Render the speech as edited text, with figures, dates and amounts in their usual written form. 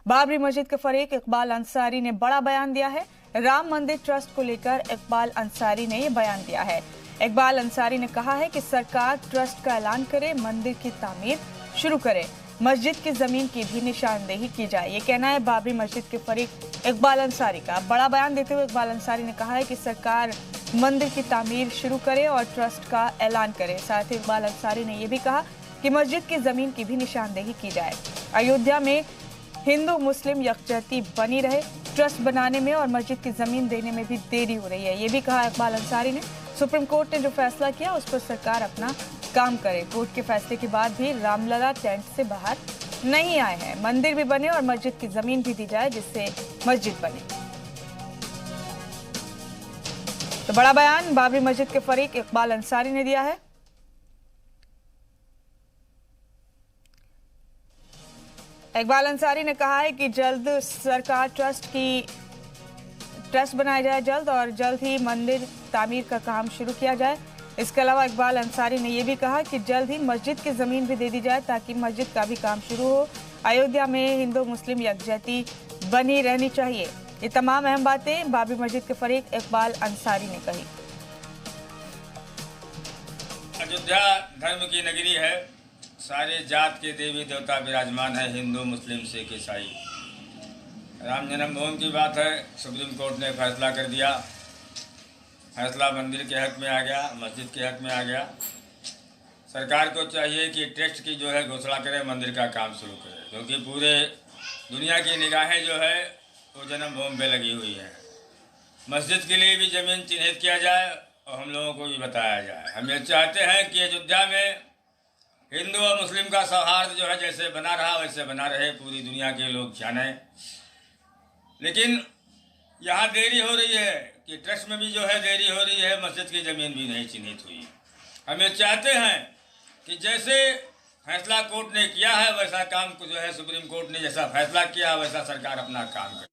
बाबरी मस्जिद के फरीक इकबाल अंसारी ने बड़ा बयान दिया है। राम मंदिर ट्रस्ट को लेकर इकबाल अंसारी ने यह बयान दिया है। इकबाल अंसारी ने कहा है कि सरकार ट्रस्ट का ऐलान करे, मंदिर की तामीर शुरू करे, मस्जिद की जमीन की भी निशानदेही की जाए। ये कहना है बाबरी मस्जिद के फरीक इकबाल अंसारी का। बड़ा बयान देते हुए इकबाल अंसारी ने कहा है कि सरकार मंदिर की तामीर शुरू करे और ट्रस्ट का ऐलान करे। साथ ही इकबाल अंसारी ने यह भी कहा कि मस्जिद की जमीन की भी निशानदेही की जाए। अयोध्या में हिंदू मुस्लिम यकजहती बनी रहे, ट्रस्ट बनाने में और मस्जिद की जमीन देने में भी देरी हो रही है। ये भी कहा इकबाल अंसारी ने। सुप्रीम कोर्ट ने जो फैसला किया उस पर सरकार अपना काम करे। कोर्ट के फैसले के बाद भी रामलला टेंट से बाहर नहीं आए हैं। मंदिर भी बने और मस्जिद की जमीन भी दी जाए जिससे मस्जिद बने। तो बड़ा बयान बाबरी मस्जिद के फरीक इकबाल अंसारी ने दिया है। इकबाल अंसारी ने कहा है कि जल्द सरकार ट्रस्ट बनाया जाए जल्द और जल्द ही मंदिर तामीर का काम शुरू किया जाए। इसके अलावा इकबाल अंसारी ने यह भी कहा कि जल्द ही मस्जिद की जमीन भी दे दी जाए ताकि मस्जिद का भी काम शुरू हो। अयोध्या में हिंदू मुस्लिम यकजहती बनी रहनी चाहिए। ये तमाम अहम बातें बाबरी मस्जिद के फरीक इकबाल अंसारी ने कही। अयोध्या धर्म की नगरी है, सारे जात के देवी देवता विराजमान है, हिंदू मुस्लिम सिख ईसाई। राम जन्मभूमि की बात है, सुप्रीम कोर्ट ने फैसला कर दिया। फैसला मंदिर के हक में आ गया, मस्जिद के हक में आ गया। सरकार को चाहिए कि ट्रस्ट की जो है घोषणा करे, मंदिर का काम शुरू करे, क्योंकि पूरे दुनिया की निगाहें जो है वो जन्मभूमि पे लगी हुई है। मस्जिद के लिए भी ज़मीन चिन्हित किया जाए और हम लोगों को भी बताया जाए। हम ये चाहते हैं कि अयोध्या में हिंदू और मुस्लिम का सौहार्द जो है जैसे बना रहा वैसे बना रहे, पूरी दुनिया के लोग जानें। लेकिन यहाँ देरी हो रही है कि ट्रस्ट में भी जो है देरी हो रही है, मस्जिद की ज़मीन भी नहीं चिन्हित हुई। हम ये चाहते हैं कि जैसे फैसला कोर्ट ने किया है वैसा काम को जो है सुप्रीम कोर्ट ने जैसा फैसला किया वैसा सरकार अपना काम करे।